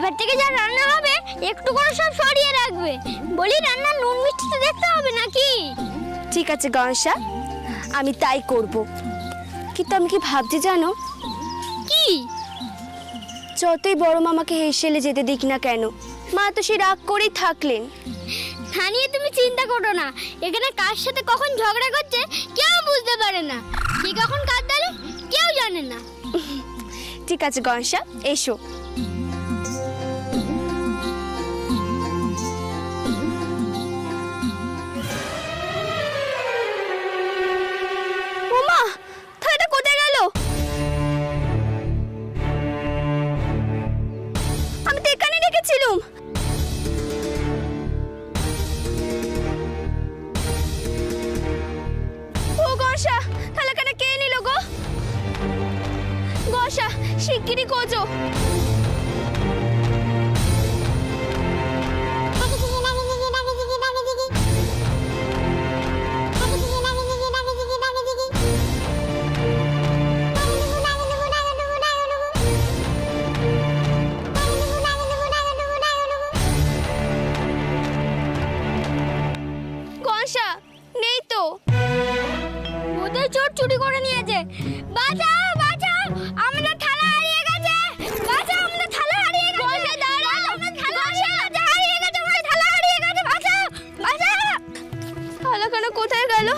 এবার থেকে যা রান্না হবে একটু করে সব সরিয়ে রাখবে। বলি রান্নার নুন মিষ্টি তো দেখতে হবে নাকি? ঠিক আছে গণেশা, আমি তাই করব। কিন্তু আমি কি ভাবছি জানো, কি? যতই বড় মামাকে হেসেলে যেতে দিক না কেন, মা তো সে রাগ করেই থাকলেন। তা নিয়ে তুমি চিন্তা করো না, এখানে কার সাথে কখন ঝগড়া করছে কেউ বুঝতে পারে না, কি কখন কার দালে কেউ জানে না। ঠিক আছে গণেশা, এসো। ওমা, থালাটা কোথায় গেল? আমি তো এখানে রেখেছিলাম। ও গণেশা, থালাখানা কে নিল গো? গণেশা, শিগগিরই খোঁজো। গণেশা, নেই তো। ওদের চোর চুরি করে নিয়েছে। বাঁচাও বাঁচাও, আমাদের থালা হারিয়ে গেছে। বাঁচাও, আমাদের থালা হারিয়ে গেছে। গণেশা দাঁড়াও, আমাদের থালা হারিয়ে গেছে। আমাদের থালা হারিয়ে গেছে। বাঁচাও বাঁচাও। থালাখানা কোথায় গেল?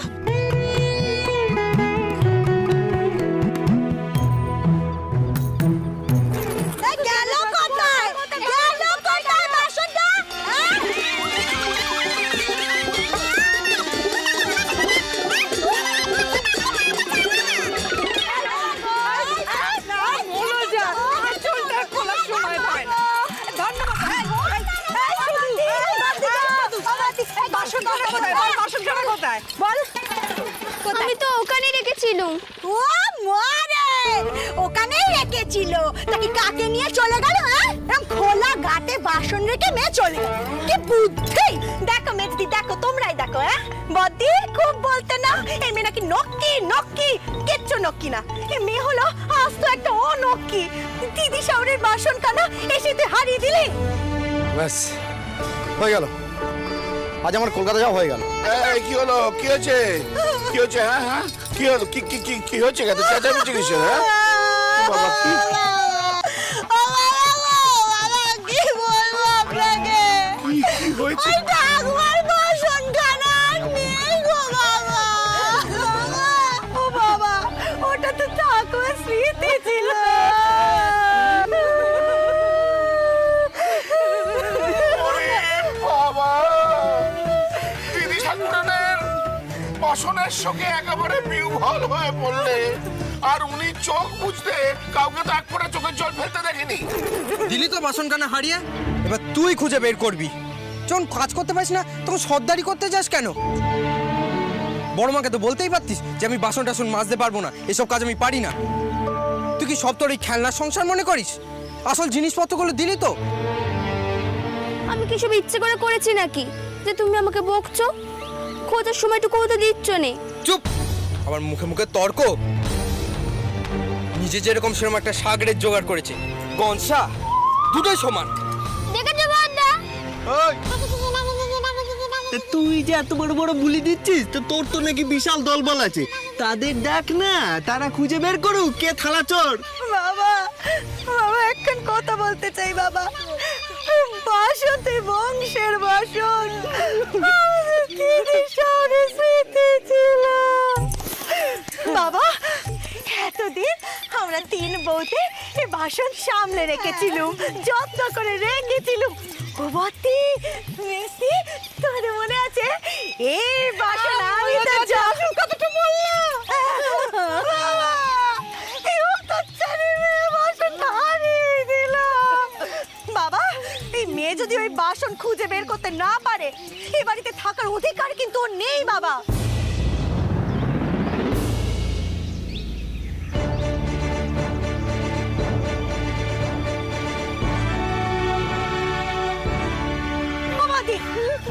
গেল কোথায়? গেল কোথায় বাসনটা? আমি তো ওখানে রেখেছিলাম। ও মারে, ওখানেই রেখেছিল। তা কি কাকে নিয়ে চলে গেল? এরকম খোলা ঘাটে বাসন রেখে মেয়ে চলে গেল। কি বুদ্ধি! দেখো মেজদি, দেখো তোমরাই দেখো। বদি খুব বলতে না, এই মেয়ে নাকি নক্কি নক্কি। কিচ্ছু নক্কি না, এই মেয়ে হলো আজ তো একটা অনক্কি। দিদি শাওরের বাসন কানা এসে তুই হারিয়ে দিলি। ব্যাস হয়ে গেল, আজ আমার কলকাতা যাওয়া হয়ে গেল। এই কি হলো? কি হয়েছে? কি হয়েছে? হ্যাঁ হ্যাঁ, কি হলো? কি কি কি কি হয়েছে? এত চেঁচামেচি কিসের? হ্যাঁ বাবা, কি কি বলবো আপনাকে? কি হয়েছে? ওই ঠাকুমার বাসন খানা নেই গো বাবা। ও বাবা, ওটা তো ঠাকুমার স্মৃতি ছিল। ওরে বাবা, দিদি ঠাকুরানের বাসনের শোকে একেবারে বিহ্বল হয়ে পড়লে, আর উনি চোখ বুঝতে কাউকে তো এক ফোঁটা চোখের জল ফেলতে দেখেনি। দিলি তো বাসন কানা হারিয়ে, এবার তুই খুঁজে বের করবি। যখন কাজ করতে পারিস না তখন সর্দারি করতে যাস কেন? বড় মাকে তো বলতেই পারতিস যে আমি বাসন টাসন মাজতে পারবো না, এসব কাজ আমি পারি না। তুই কি সব তোর এই খেলনার সংসার মনে করিস? আসল জিনিসপত্রগুলো দিলি তো। আমি কি সব ইচ্ছে করে করেছি নাকি যে তুমি আমাকে বকছো? খোঁজার সময়টুকু তো দিচ্ছ নে। চুপ! আবার মুখে মুখে তর্ক। নিজে যেরকম সেরকম একটা সাগরের জোগাড় করেছে, গনসা দুটোই সমান। দেখেছো বড়দা? তুই যে এত বড় বড় বুলি দিচ্ছিস, তো তোর তো নাকি বিশাল দলবল আছে। তাদের ডাক না, তারা খুঁজে বের করুক কে থালা চোর। বাবা, বাবা এখন কথা বলতে চাই বাবা। বাসন তুই বংশের বাসন, দিদি শাওরে স্মৃতি ছিল। বাবা, এতদিন আমরা তিন বউতে এই বাসন সামলে রেখেছিলুম, যত্ন করে রেখেছিলুম। ও বতি, মেসি, তোর মনে আছে এই বাসন আমি তো যখন কতটা বললাম। বাবা, এই অত্যাচারী মেয়ে বাসনটা হারিয়ে দিলাম। বাবা, এই মেয়ে যদি ওই বাসন খুঁজে বের করতে না পারে, এই বাড়িতে থাকার অধিকার কিন্তু ওর নেই বাবা।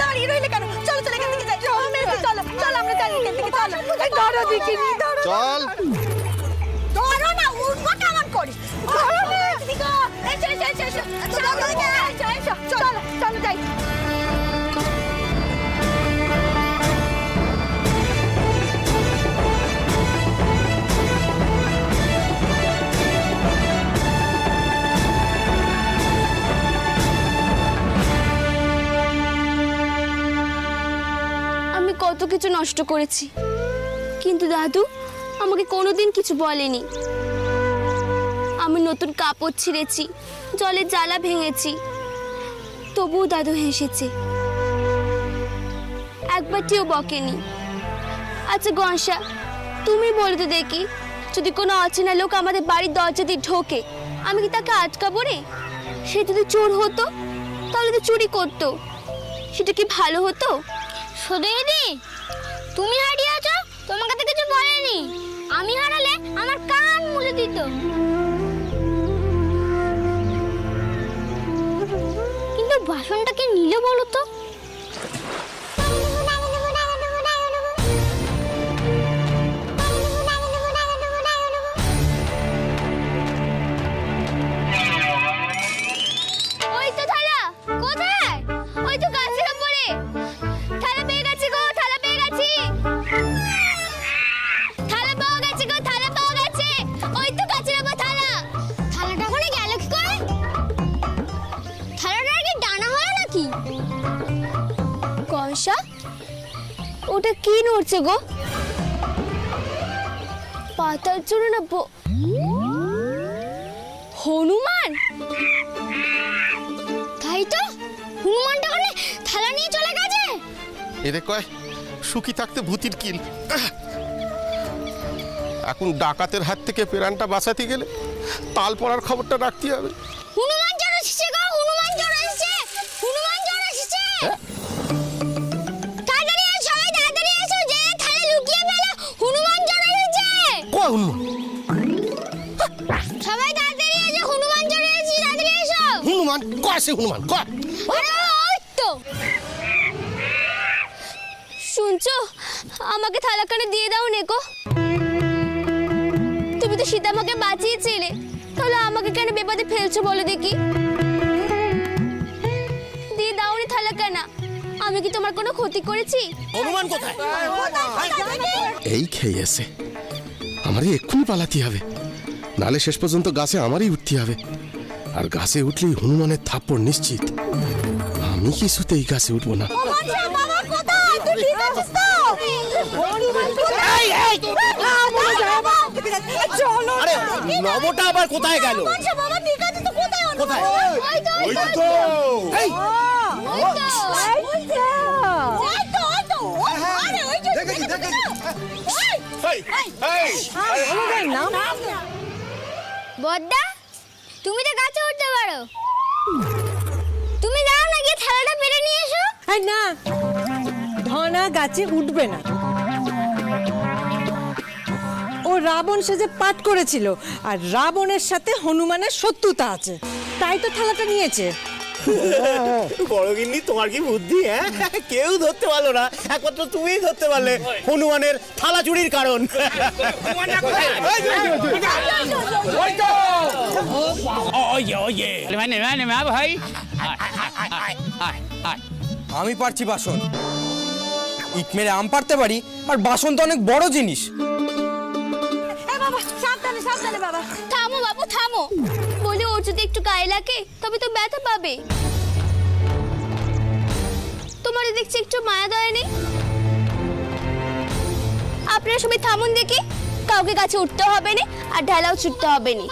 দাঁড়িয়ে রইলে কেন? চলো চলো, এখান থেকে যাই। চলো চলো, আমরা যাই এখান থেকে। চলো, ধরো দেখি, ধরো। চল। ধরো না, উঠবো কেমন করিস? ধরো না, চলো চলো যাই। আমি কত কিছু নষ্ট করেছি, কিন্তু দাদু আমাকে কোনোদিন কিছু বলেনি। আমি নতুন কাপড় ছিঁড়েছি, জলের জ্বালা ভেঙেছি, তবুও দাদু হেসেছে, একবারটিও বকেনি। আচ্ছা গনসা, তুমি বলে তো দেখি, যদি কোনো অচেনা লোক আমাদের বাড়ির দরজা দিয়ে ঢোকে, আমি কি তাকে আটকাবো রে? সে যদি চোর হতো তাহলে তো চুরি করতো, সেটা কি ভালো হতো? দিদি, তুমি হারিয়েছ, তোমাকে তো কিছু বলেনি। আমি হারালে আমার কান মুলে দিত। কিন্তু বাসনটা কে নিল বলো তো? ওই তো থালা, কোথায়? ওই তো গাছের উপরে। থালা পেয়ে গেছি গো, থালা পেয়ে গেছি। থালা পাওয়া গেছে গো, থালা পাওয়া গেছে। ওই তো গাছের উপর থালা। থালাটা ওখানে গেল কি করে? থালাটার কি ডানা হয় নাকি? কংসা, ওটা কি নড়ছে গো? পাতার জন্য না হনুমান? তাই তো, হনুমানটা ওখানে থালা নিয়ে চলে গেছে। এরে কয় সুখী থাকতে ভূতির কিল। এখন ডাকাতের হাত থেকে পেরানটা বাঁচাতে গেলে তাল পড়ার খবরটা রাখতে হবে। হনুমান জ্বর এসেছে গো, হনুমান জ্বর এসেছে, হনুমান জ্বর এসেছে। তাড়াতাড়ি এসো, সবাই তাড়াতাড়ি এসো, যে থালা লুকিয়ে ফেলো, হনুমান জ্বর এসেছে। কয় হনুমান? সবাই তাড়াতাড়ি এসো, হনুমান জ্বর এসেছে, তাড়াতাড়ি এসো। হনুমান কয়? সে হনুমান কয়? আরে ওই তো। শুনছো, আমাকে থালাখানে দিয়ে দাও নেকো। তুমি তো সীতা আমাকে বাঁচিয়েছিলে, তাহলে আমাকে কেন বিপদে ফেলছো বলো দেখি? দিয়ে দাওনি থালাখানা। আমি কি তোমার কোনো ক্ষতি করেছি? হনুমান কোথায়? এই খেয়েছে, আমারই এক্ষুনি পালাতে হবে, নালে শেষ পর্যন্ত গাছে আমারই উঠতে হবে। আর গাছে উঠলেই হনুমানের থাপ্পড় নিশ্চিত। আমি কিছুতেই গাছে উঠবো না। আরে নবটা আবার কোথায় গেল? কোথায়? ওই তো। এই, বদ্দা, তুমি তো গাছে উঠতে পারো, তুমি যাও না গিয়ে থালাটা পেরে নিয়ে এসো। না, ধনা গাছে উঠবে না। ও রাবণ সেজে পাঠ করেছিল, আর রাবণের সাথে হনুমানের শত্রুতা আছে, তাই তো থালাটা নিয়েছে। বড় গিন্নি, তোমার কি বুদ্ধি? হ্যাঁ, কেউ ধরতে পারলো না, একমাত্র তুমিই ধরতে পারলে হনুমানের থালা চুরির কারণ। আমি পারছি বাসন, ইট মেরে আম পারতে পারি, আর বাসন তো অনেক বড় জিনিস। সাবধানে সাবধানে বাবা। থামো বাবু, থামো। বলে ওর যদি একটু গায়ে লাগে তবে তো ব্যথা পাবে। তোমার দেখছি একটু মায়া দয়া নেই। আপনারা সবাই থামুন দেখি, কাউকে গাছে উঠতে হবে না আর ঢালাও ছুটতে হবে না।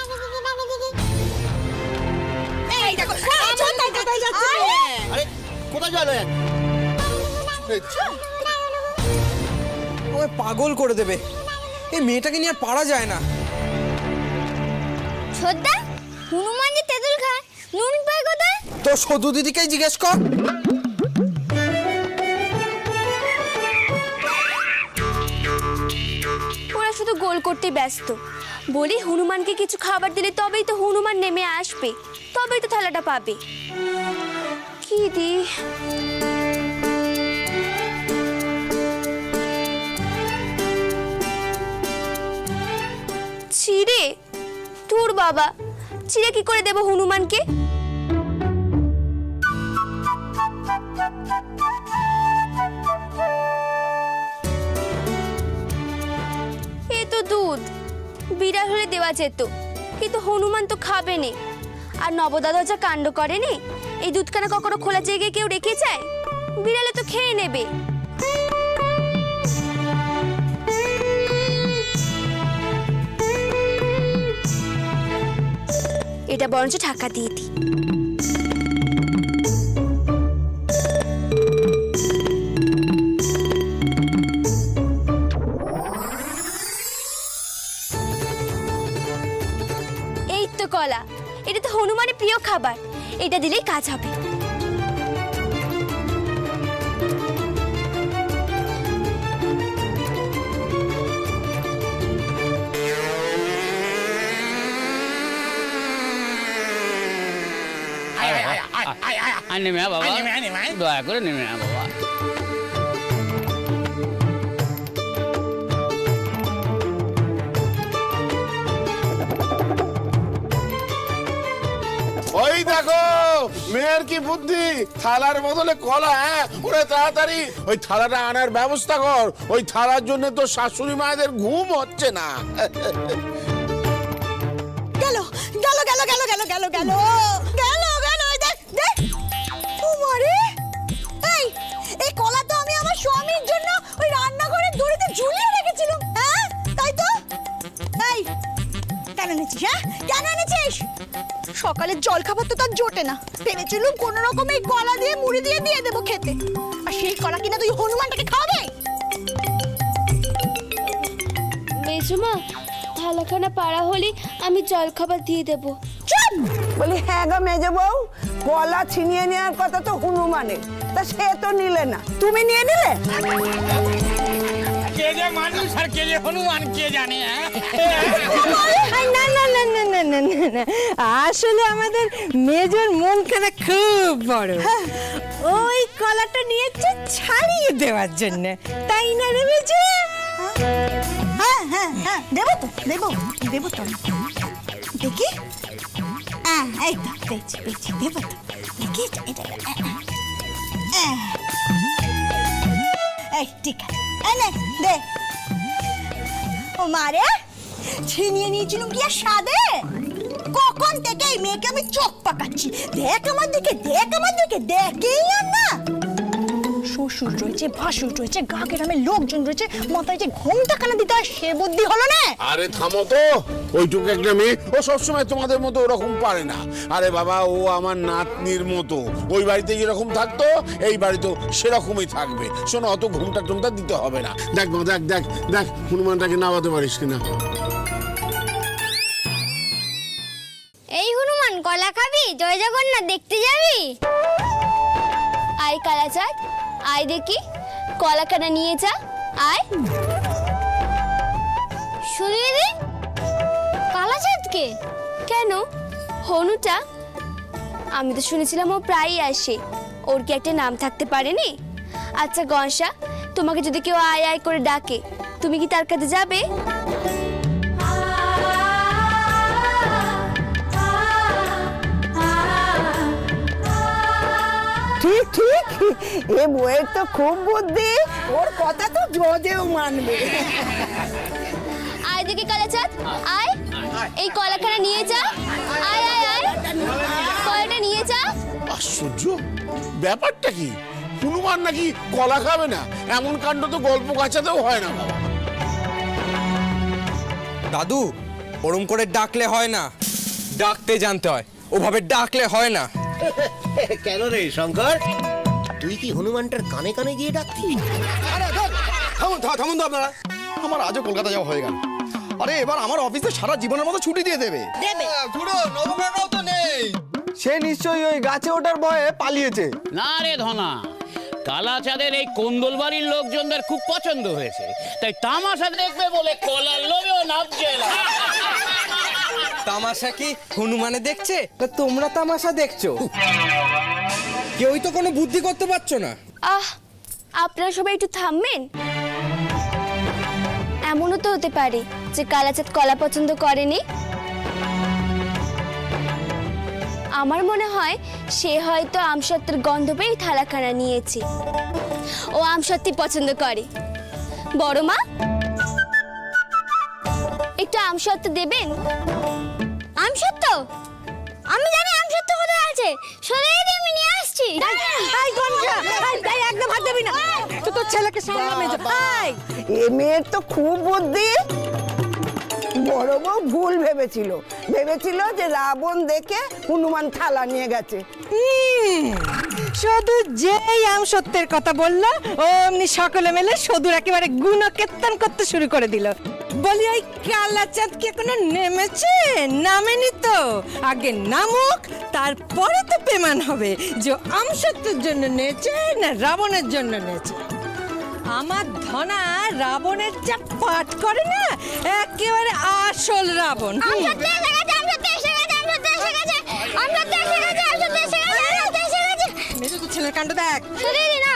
আরে কোথায় গেল? ওই পাগল করে দেবে, এই মেয়েটাকে নিয়ে আর পারা যায় না। ছোদ্দা, হনুমান যে তেঁতুল খায়, নুন পায় কোথায়? তো সদু দিদিকেই জিজ্ঞেস কর। ওরা শুধু গোল করতে ব্যস্ত। বলি হনুমানকে কিছু খাবার দিলে তবেই তো হনুমান নেমে আসবে, তবেই তো থালাটা পাবে। কি দি ছিড়ে, ধুর বাবা, চিড়ে কি করে দেব হনুমানকে? এ তো দুধ, বিড়াল হলে দেওয়া যেত, কিন্তু হনুমান তো খাবে নে। আর নবদাদা যা কাণ্ড করে নে, এই দুধখানা কখনো খোলা জায়গায় কেউ রেখে যায়? বিড়ালে তো খেয়ে নেবে। এটা বরঞ্চ ঢাকা দিয়ে দিই। এই তো কলা, এটা তো হনুমানের প্রিয় খাবার, এটা দিলেই কাজ হবে। নেমে আয় বাবা, দয়া করে নেমে আয় বাবা। ওই দেখো মেয়ের কি বুদ্ধি, থালার বদলে কলা। হ্যাঁ ওরে তাড়াতাড়ি ওই থালাটা আনার ব্যবস্থা কর, ওই থালার জন্য তো শাশুড়ি মায়েদের ঘুম হচ্ছে না। গেল গেল গেল গেল গেল গেল গেল গেল গেল দেখ দেখ ওমারে এই এই কলা তো আমি আমার স্বামীর জন্য ওই রান্নাঘরের দড়িতে ঝুলিয়ে রেখেছিলাম। হ্যাঁ তাই তো। এই কেন এনেছিস? হ্যাঁ কেন এনেছিস? সকালের জল খাবার তো তার জোটে না, ভেবেছিলুম কোনো রকম এই কলা দিয়ে মুড়ি দিয়ে দিয়ে দেবো খেতে, আর সেই কলা কিনা তুই হনুমানটাকে খাওয়াবে? মেজুমা, থালাখানা পাড়া হলে আমি জল খাবার দিয়ে দেবো। চুপ! বলি হ্যাঁ গো মেজো বউ, কলা ছিনিয়ে নেওয়ার কথা তো হনুমানের, তা সে তো নিলে না, তুমি নিয়ে নিলে? কে যে মানুষ আর কে যে হনুমান কে জানে। না না না না না না না, আসলে আমাদের মেজর মনখানা খুব বড়, ওই কলাটা নিয়েছে ছাড়িয়ে দেওয়ার জন্য, তাই না রে মেজো? হ্যাঁ হ্যাঁ হ্যাঁ দেবো তো, দেবো দেবো তো, দেখি। হ্যাঁ এই তো পেয়েছি পেয়েছি, দেবো তো, দেখি এটা। এই ঠিক আছে, এই নে দে। ও মারে, ছিনিয়ে নিয়েছিলাম কি আর সাদে? কখন থেকে এই মেয়েকে আমি চোখ পাকাচ্ছি, দেখ আমার দিকে, দেখ আমার দিকে, দেখেই আর না। শ্বশুর রয়েছে, ভাসুর রয়েছে, গা গ্রামের লোকজন রয়েছে, মাথায় যে ঘোমটা কানা দিতে হয় সে বুদ্ধি হলো না। আরে থামো তো, ওইটুকু একটা মেয়ে, ও সবসময় তোমাদের মতো ওরকম পারে না। আরে বাবা, ও আমার নাতনির মতো, ওই বাড়িতে যেরকম থাকতো এই বাড়িতেও সেরকমই থাকবে। শোনো, অত ঘুমটা টুমটা দিতে হবে না। দেখ মা, দেখ দেখ দেখ হনুমানটাকে নামাতে পারিস কিনা। এই হনুমান, কলা খাবি? জয় জগন্নাথ দেখতে যাবি? আয় কালাচাঁদ, আয় দেখি, কলাখানা নিয়ে যা, আয়। শুনিয়ে দে কালাচাঁদকে। কেন? হনুটা? আমি তো শুনেছিলাম ও প্রায়ই আসে, ওর কি একটা নাম থাকতে পারেনি? আচ্ছা গনসা, তোমাকে যদি কেউ আয় আয় করে ডাকে, তুমি কি তার কাছে যাবে? ঠিক ঠিক, এ বউয়ের তো খুব বুদ্ধি, ওর কথা তো জোদেও মানবে। আয় দেখি কালাচাঁদ, আয়, এই কলাখানা নিয়ে যা, আয় আয় আয়, কলাটা নিয়ে যা। আশ্চর্য, ব্যাপারটা কি? হনুমান নাকি কলা খাবে না? এমন কাণ্ড তো গল্প কাচাতেও হয় না বাবা। দাদু, ওরম করে ডাকলে হয় না, ডাকতে জানতে হয়, ওভাবে ডাকলে হয় না। কেন রে শঙ্কর, তুই কি হনুমানটার কানে কানে গিয়ে ডাকতি? থামুন তো আপনারা, আমার আজও কলকাতা যাওয়া হয়ে গেল। আরে এবার আমার অফিসে সারা জীবনের মতো ছুটি দিয়ে দেবে। খুড়ো, নবগ্রহও তো নেই। সে নিশ্চয়ই ওই গাছে ওঠার ভয়ে পালিয়েছে। না রে ধনা, কালাচাঁদের এই কোন্দল বাড়ির লোকজনদের খুব পছন্দ হয়েছে, তাই তামাশা দেখবে বলে কলার লোভেও নামছে না। তামাশা কি হনুমানে দেখছে, না তোমরা তামাশা দেখছো? কেউই তো কোনো বুদ্ধি করতে পারছো না। আহ, আপনারা সবাই একটু থামবেন। এমনও তো হতে পারে যে কালাচাঁদ কলা পছন্দ করেনি। আমার মনে হয় সে হয়তো আমসত্ত্বের গন্ধ পেয়ে থালাখানা নিয়েছে। ও আমসত্ত্ব পছন্দ করে। বড় মা, একটু আমসত্ত্ব দেবেন? আমসত্ত্ব? আমি জানি আমসত্ত্ব কোথায় আছে। সরিয়ে দিয়ে আমি নিয়ে আসছি। এই গনসা, এই একদম হাত দিবি না। তো তোর ছেলেকে সামলামে যা। এ মেয়ের তো খুব বুদ্ধি। বড় বউ ভুল ভেবেছিল যে রাবণ দেখে হনুমান থালা নিয়ে গেছে। শুধু যেই আমসত্ত্বের কথা বললো অমনি সকলে মিলে সদুর একেবারে গুণকীর্তন করতে শুরু করে দিল। বলি ওই কালাচাঁদ কি এখনো নেমেছে? নামেনি তো। আগে নামুক, তারপরে তো পেমান হবে যে আমসত্ত্বের জন্য নেচে না রাবণের জন্য নেচে। আমার ধনা রাবণের যা পাঠ করে না, একেবারে আসল রাবণ। আমসত্ত্ব এসে গেছে, আমসত্ত্ব এসে গেছে, আমসত্ত্ব এসে গেছে, আমসত্ত্ব এসে গেছে, আমসত্ত্ব এসে গেছে, আমসত্ত্ব এসে গেছে। মেরে তো ছেলের কাণ্ড দেখ। সরিয়ে দি না।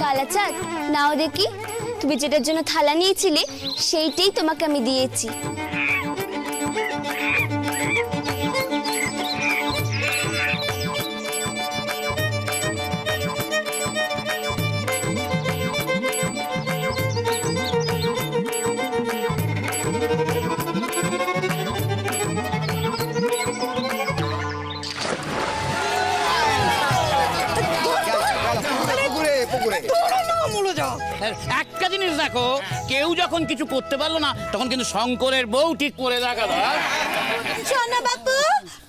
কালাচাঁদ, নাও দেখি, তুমি যেটার জন্য থালা নিয়েছিলে সেইটাই তোমাকে আমি দিয়েছি। একটা জিনিস দেখো, কেউ যখন কিছু করতে পারলো না তখন কিন্তু শঙ্করের বউ ঠিক করে দেখা দাও। শোনো বাপু,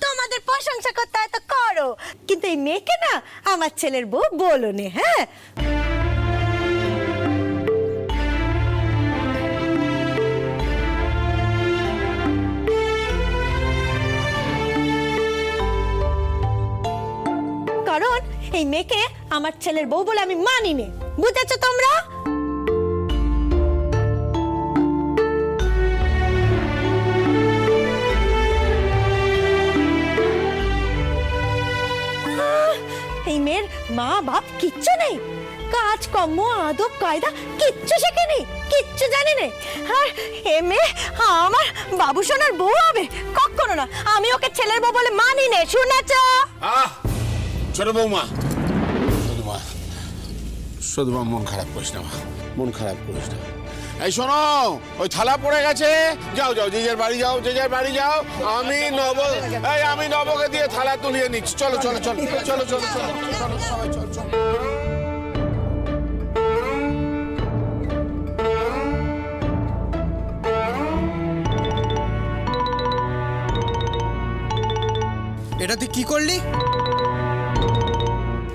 তোমাদের প্রশংসা করতে হয় তো করো, কিন্তু এই মেয়েকে না আমার ছেলের বউ বলো নে। হ্যাঁ, কারণ এই মেয়েকে আমার ছেলের বউ বলে আমি মানি নে। বুঝেছো তোমরা? এই মেয়ের মা বাপ কিচ্ছু নেই, কাজকর্ম আদব কায়দা কিচ্ছু শেখেনি, কিচ্ছু জানি না। আর এ মেয়ে আমার বাবু সোনার বউ হবে? কখনো না, আমি ওকে ছেলের বউ বলে মানি নে। শুনেছ? ছোট বৌমা, সদুমা মন খারাপ করিস না, মন খারাপ করিস না। এই শোনো, ওই থালা পড়ে গেছে, যাও যাও, যে যার বাড়ি যাও, যে যার বাড়ি যাও। আমি নবকে দিয়ে থালা তুলিয়ে নিচ্ছি। চলো চলো চলো চলো চলো চলো চলো সবাই চলো চলো। এটা তুই কি করলি?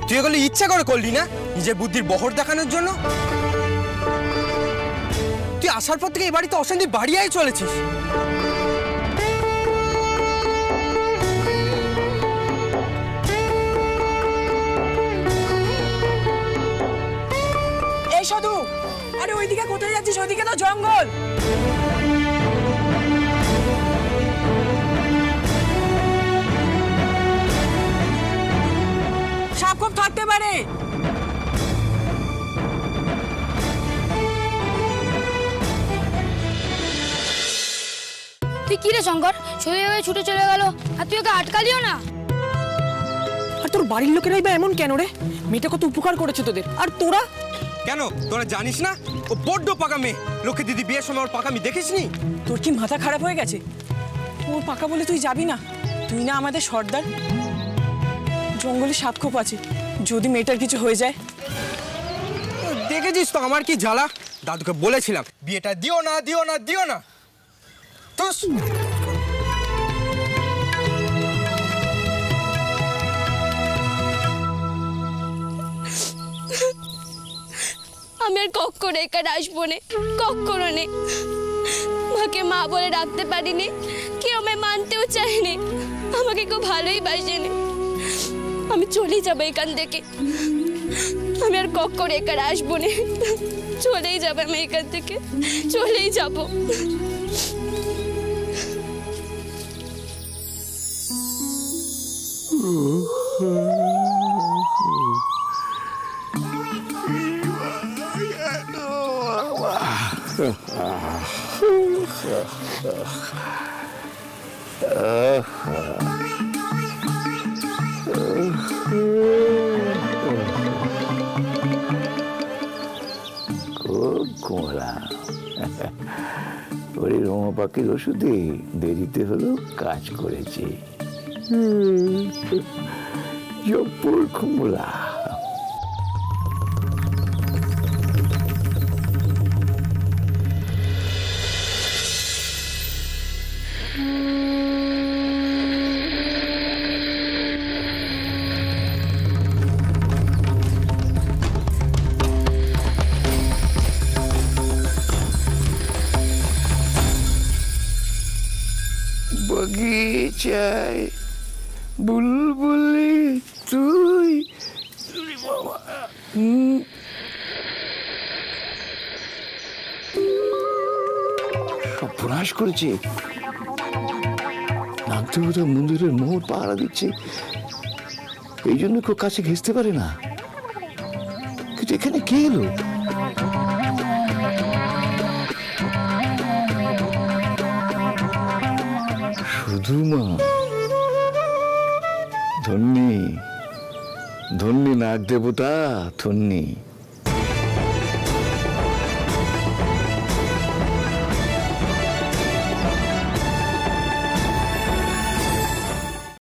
তুই এগুলো ইচ্ছা করে করলি না, নিজের বুদ্ধির বহর দেখানোর জন্য? তুই আসার পর থেকে এই বাড়িতে অশান্তি বাড়িয়াই চলেছিস। এই সাধু, আরে ওইদিকে কোথায় যাচ্ছিস? ওইদিকে তো জঙ্গল। সাপ খুব থাকতে পারে। তুই কি রে শঙ্কর, সোজা ছুটে চলে গেল, আর তুই ওকে আটকালিও না? আর তোর বাড়ির লোকেরাই বা এমন কেন রে? মেয়েটা কত উপকার করেছে তোদের, আর তোরা? কেন, তোরা জানিস না ও বড্ড পাকা মেয়ে? লোকে দিদি বিয়ের সময় ওর পাকামি দেখিসনি? তোর কি মাথা খারাপ হয়ে গেছে? ও পাকা বলে তুই যাবি না? তুই না আমাদের সর্দার। জঙ্গলে সাপ খোপ আছে, যদি মেয়েটার কিছু হয়ে যায়। দেখেছিস তো আমার কি জ্বালা। দাদুকে বলেছিলাম বিয়েটা দিও না দিও না দিও না। আমি আর কখনো এখানে আসবো না, কখনো নেই। মাকে মা বলে ডাকতে পারিনি, কেউ আমায় মানতেও চায়নি, আমাকে কেউ ভালোই বাসেনি। আমি চলেই যাবো এখান থেকে, আমি আর কখনো এখানে আসবো না। চলেই যাবো আমি এখান থেকে, চলেই যাবো। খুব ঘুমলাম। ওই রোমা পাখির ওষুধে দেরিতে হলেও কাজ করেছে। জব্বর ঘুমলাম। বগিচায় বুলবুলি তুই সর্বনাশ করেছে। নাগদেবতা মন্দিরের মোহর পাহারা দিচ্ছে, এই জন্য কেউ কাছে ঘেঁচতে পারে না। কিন্তু এখানে কে এলো? শুধু মা। ধন্যী ধন্যী নাগ দেবতা, ধন্যী।